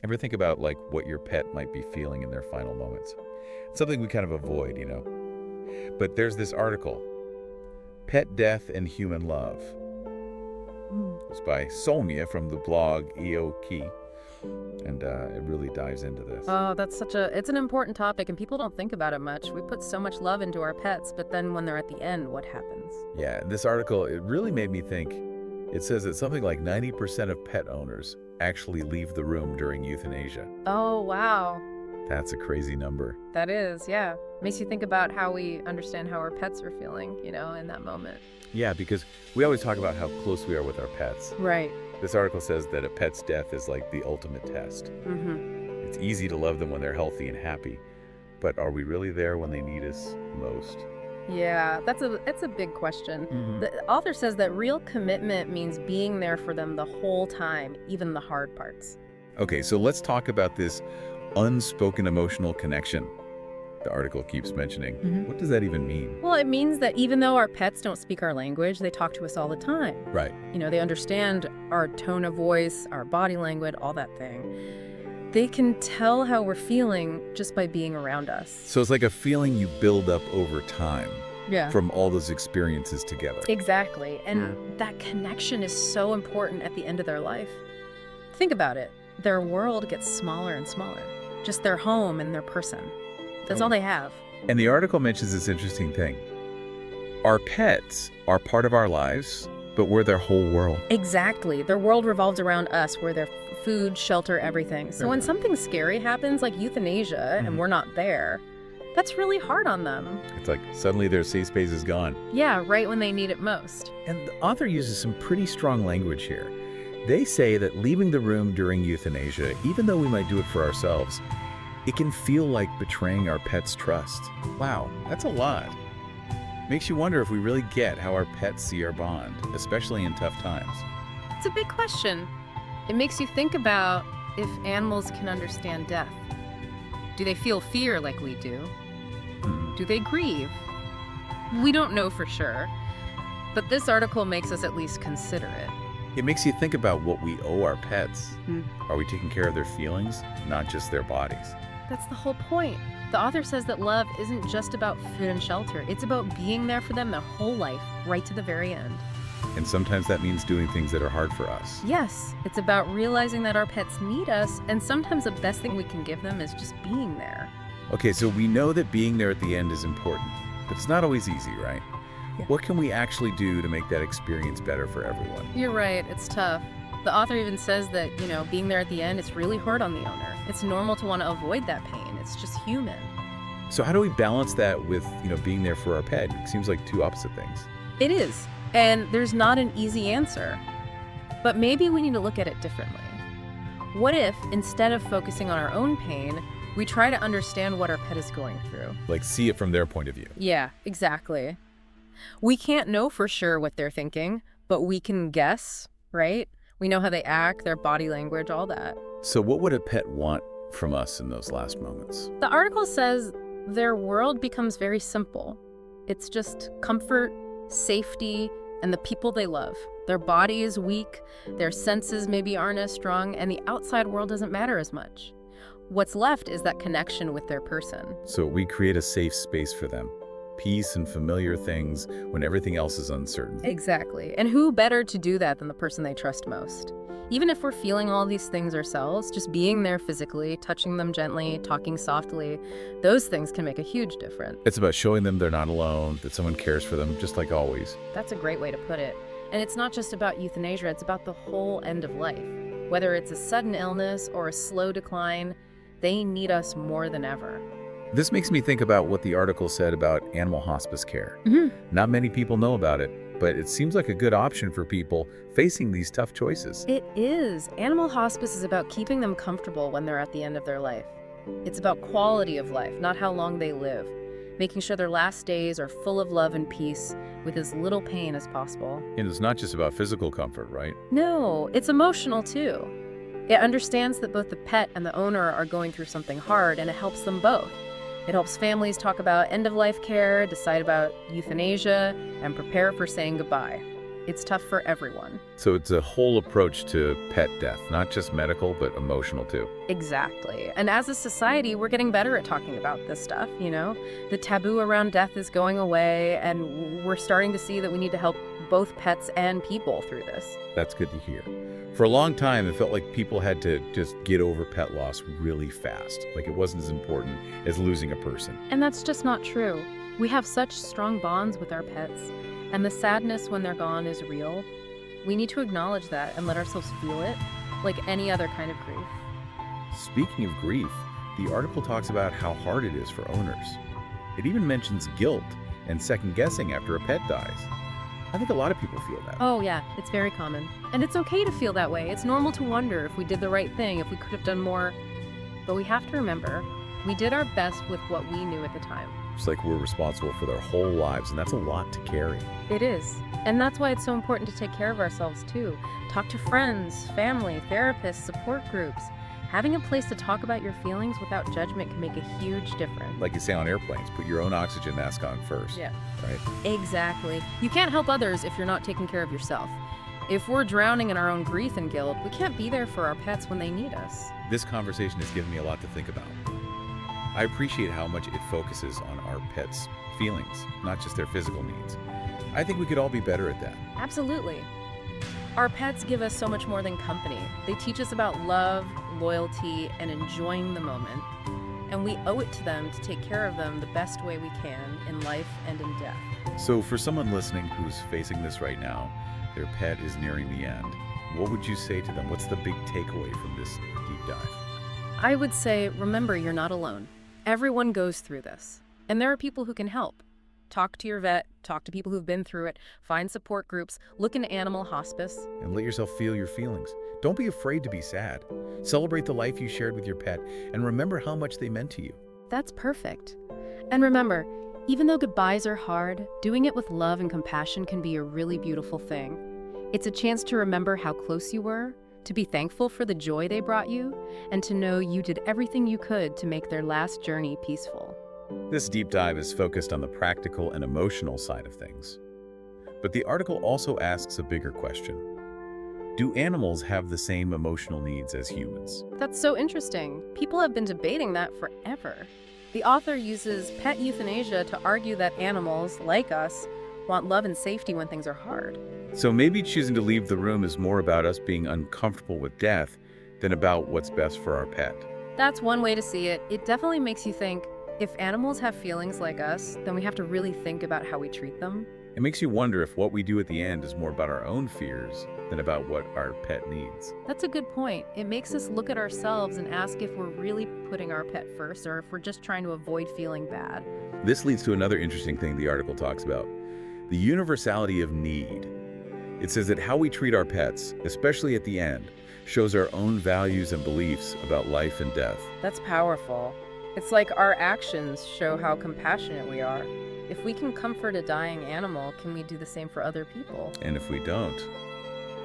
Ever think about like what your pet might be feeling in their final moments? It's something we kind of avoid, But there's this article, Pet Death and Human Love. Mm. It's by Sonia from the blog EOKey, and it really dives into this. Oh, it's an important topic, and people don't think about it much. We put so much love into our pets, but then when they're at the end, what happens? Yeah, this article, it really made me think. It says that something like 90% of pet owners actually leave the room during euthanasia. Oh, wow. That's a crazy number. That is, yeah. Makes you think about how we understand how our pets are feeling, in that moment. Yeah, because we always talk about how close we are with our pets. Right. This article says that a pet's death is like the ultimate test. Mm-hmm. It's easy to love them when they're healthy and happy, but are we really there when they need us most? Yeah, that's a big question. The author says that real commitment means being there for them the whole time, even the hard parts. Okay, so let's talk about this unspoken emotional connection the article keeps mentioning. What does that even mean? Well, it means that even though our pets don't speak our language, they talk to us all the time. Right. They understand our tone of voice, our body language, all that thing. They can tell how we're feeling just by being around us. So it's like a feeling you build up over time. Yeah. From all those experiences together. Exactly. And that connection is so important at the end of their life. Think about it. Their world gets smaller and smaller. Just their home and their person. That's all they have. And the article mentions this interesting thing. Our pets are part of our lives, but we're their whole world. Exactly. Their world revolves around us. We're their food, shelter, everything. So when something scary happens, like euthanasia, and we're not there, that's really hard on them. It's like suddenly their safe space is gone. Yeah, right when they need it most. And the author uses some pretty strong language here. They say that leaving the room during euthanasia, even though we might do it for ourselves, it can feel like betraying our pet's trust. Wow, that's a lot. Makes you wonder if we really get how our pets see our bond, especially in tough times. It's a big question. It makes you think about if animals can understand death. Do they feel fear like we do? Do they grieve? We don't know for sure, but this article makes us at least consider it. It makes you think about what we owe our pets. Are we taking care of their feelings, not just their bodies? That's the whole point. The author says that love isn't just about food and shelter. It's about being there for them their whole life, right to the very end. And sometimes that means doing things that are hard for us. Yes, it's about realizing that our pets need us, and sometimes the best thing we can give them is just being there. Okay, so we know that being there at the end is important, but it's not always easy, right? Yeah. What can we actually do to make that experience better for everyone? You're right, it's tough. The author even says that, being there at the end, it's really hard on the owner. It's normal to want to avoid that pain. It's just human. So how do we balance that with, being there for our pet? It seems like two opposite things. It is. And there's not an easy answer. But maybe we need to look at it differently. What if, instead of focusing on our own pain, we try to understand what our pet is going through? Like see it from their point of view. Yeah, exactly. We can't know for sure what they're thinking, but we can guess, right? We know how they act, their body language, all that. So what would a pet want from us in those last moments? The article says their world becomes very simple. It's just comfort, safety, and the people they love. Their body is weak, their senses maybe aren't as strong, and the outside world doesn't matter as much. What's left is that connection with their person. So we create a safe space for them. Peace and familiar things when everything else is uncertain. Exactly. And who better to do that than the person they trust most? Even if we're feeling all these things ourselves, just being there physically, touching them gently, talking softly, those things can make a huge difference. It's about showing them they're not alone, that someone cares for them, just like always. That's a great way to put it. And it's not just about euthanasia, it's about the whole end of life. Whether it's a sudden illness or a slow decline, they need us more than ever. This makes me think about what the article said about animal hospice care. Not many people know about it, but it seems like a good option for people facing these tough choices. It is. Animal hospice is about keeping them comfortable when they're at the end of their life. It's about quality of life, not how long they live. Making sure their last days are full of love and peace with as little pain as possible. And it's not just about physical comfort, right? No, it's emotional too. It understands that both the pet and the owner are going through something hard, and it helps them both. It helps families talk about end-of-life care, decide about euthanasia, and prepare for saying goodbye. It's tough for everyone. So it's a whole approach to pet death, not just medical, but emotional too. Exactly. And as a society, we're getting better at talking about this stuff, you know? The taboo around death is going away, and we're starting to see that we need to help both pets and people through this. That's good to hear. For a long time, it felt like people had to just get over pet loss really fast, like it wasn't as important as losing a person. And that's just not true. We have such strong bonds with our pets, and the sadness when they're gone is real. We need to acknowledge that and let ourselves feel it, like any other kind of grief. Speaking of grief, the article talks about how hard it is for owners. It even mentions guilt and second-guessing after a pet dies. I think a lot of people feel that. Oh yeah, it's very common. And it's okay to feel that way. It's normal to wonder if we did the right thing, if we could have done more. But we have to remember, we did our best with what we knew at the time. It's like we're responsible for their whole lives, and that's a lot to carry. It is. And that's why it's so important to take care of ourselves too. Talk to friends, family, therapists, support groups. Having a place to talk about your feelings without judgment can make a huge difference. Like you say on airplanes, put your own oxygen mask on first. Yeah. Right? Exactly. You can't help others if you're not taking care of yourself. If we're drowning in our own grief and guilt, we can't be there for our pets when they need us. This conversation has given me a lot to think about. I appreciate how much it focuses on our pets' feelings, not just their physical needs. I think we could all be better at that. Absolutely. Our pets give us so much more than company. They teach us about love, loyalty, and enjoying the moment. And we owe it to them to take care of them the best way we can in life and in death. So for someone listening who's facing this right now, their pet is nearing the end, what would you say to them? What's the big takeaway from this deep dive? I would say, remember, you're not alone. Everyone goes through this, and there are people who can help. Talk to your vet, talk to people who've been through it, find support groups, look into animal hospice. And let yourself feel your feelings. Don't be afraid to be sad. Celebrate the life you shared with your pet, and remember how much they meant to you. That's perfect. And remember, even though goodbyes are hard, doing it with love and compassion can be a really beautiful thing. It's a chance to remember how close you were, to be thankful for the joy they brought you, and to know you did everything you could to make their last journey peaceful. This deep dive is focused on the practical and emotional side of things. But the article also asks a bigger question. Do animals have the same emotional needs as humans? That's so interesting. People have been debating that forever. The author uses pet euthanasia to argue that animals, like us, want love and safety when things are hard. So maybe choosing to leave the room is more about us being uncomfortable with death than about what's best for our pet. That's one way to see it. It definitely makes you think, if animals have feelings like us, then we have to really think about how we treat them. It makes you wonder if what we do at the end is more about our own fears than about what our pet needs. That's a good point. It makes us look at ourselves and ask if we're really putting our pet first or if we're just trying to avoid feeling bad. This leads to another interesting thing the article talks about, the universality of need. It says that how we treat our pets, especially at the end, shows our own values and beliefs about life and death. That's powerful. It's like our actions show how compassionate we are. If we can comfort a dying animal, can we do the same for other people? And if we don't,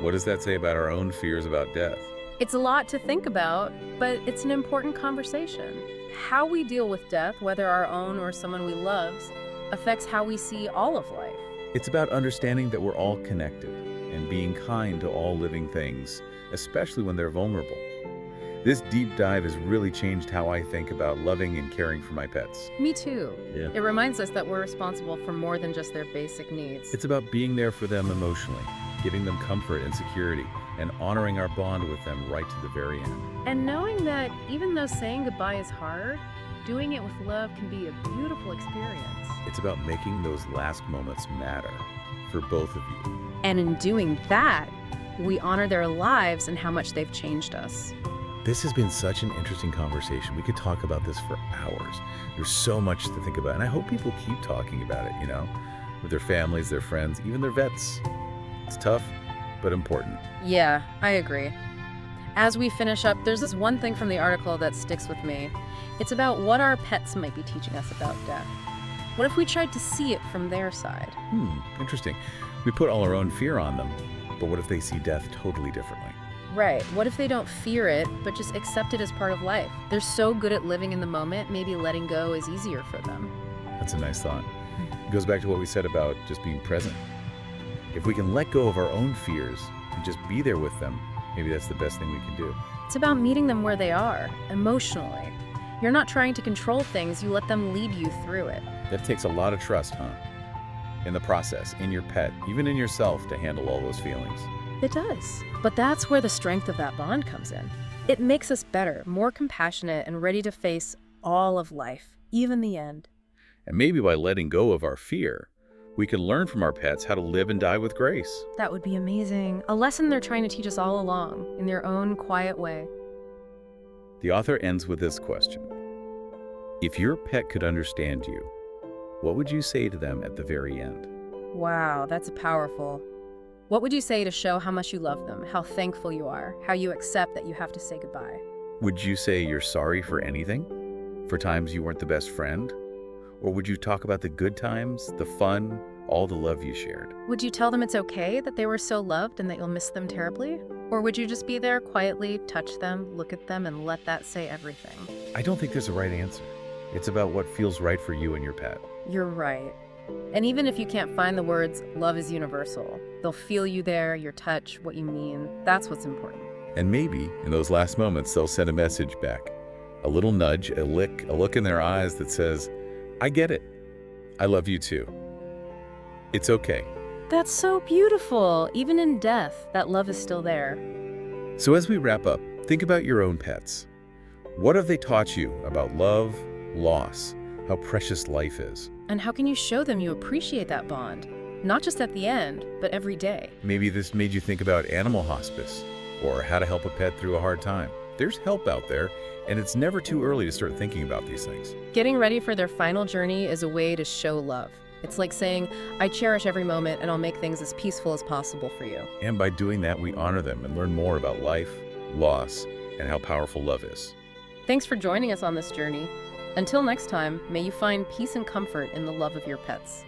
what does that say about our own fears about death? It's a lot to think about, but it's an important conversation. How we deal with death, whether our own or someone we love's, affects how we see all of life. It's about understanding that we're all connected and being kind to all living things, especially when they're vulnerable. This deep dive has really changed how I think about loving and caring for my pets. Me too. Yeah. It reminds us that we're responsible for more than just their basic needs. It's about being there for them emotionally, giving them comfort and security, and honoring our bond with them right to the very end. And knowing that even though saying goodbye is hard, doing it with love can be a beautiful experience. It's about making those last moments matter for both of you. And in doing that, we honor their lives and how much they've changed us. This has been such an interesting conversation. We could talk about this for hours. There's so much to think about, and I hope people keep talking about it, you know, with their families, their friends, even their vets. It's tough, but important. Yeah, I agree. As we finish up, there's this one thing from the article that sticks with me. It's about what our pets might be teaching us about death. What if we tried to see it from their side? Interesting. We put all our own fear on them, but what if they see death totally differently? Right. What if they don't fear it, but just accept it as part of life? They're so good at living in the moment, maybe letting go is easier for them. That's a nice thought. It goes back to what we said about just being present. If we can let go of our own fears and just be there with them, maybe that's the best thing we can do. It's about meeting them where they are, emotionally. You're not trying to control things, you let them lead you through it. That takes a lot of trust, huh? In the process, in your pet, even in yourself, to handle all those feelings. It does. But that's where the strength of that bond comes in. It makes us better, more compassionate, and ready to face all of life, even the end. And maybe by letting go of our fear, we can learn from our pets how to live and die with grace. That would be amazing. A lesson they're trying to teach us all along, in their own quiet way. The author ends with this question. If your pet could understand you, what would you say to them at the very end? Wow, that's powerful. What would you say to show how much you love them, how thankful you are, how you accept that you have to say goodbye? Would you say you're sorry for anything? For times you weren't the best friend? Or would you talk about the good times, the fun, all the love you shared? Would you tell them it's okay that they were so loved and that you'll miss them terribly? Or would you just be there quietly, touch them, look at them, and let that say everything? I don't think there's a right answer. It's about what feels right for you and your pet. You're right. And even if you can't find the words, love is universal. They'll feel you there, your touch, what you mean. That's what's important. And maybe, in those last moments, they'll send a message back. A little nudge, a lick, a look in their eyes that says, I get it. I love you too. It's okay. That's so beautiful. Even in death, that love is still there. So as we wrap up, think about your own pets. What have they taught you about love, loss, how precious life is? And how can you show them you appreciate that bond? Not just at the end, but every day. Maybe this made you think about animal hospice or how to help a pet through a hard time. There's help out there, and it's never too early to start thinking about these things. Getting ready for their final journey is a way to show love. It's like saying, I cherish every moment and I'll make things as peaceful as possible for you. And by doing that, we honor them and learn more about life, loss, and how powerful love is. Thanks for joining us on this journey. Until next time, may you find peace and comfort in the love of your pets.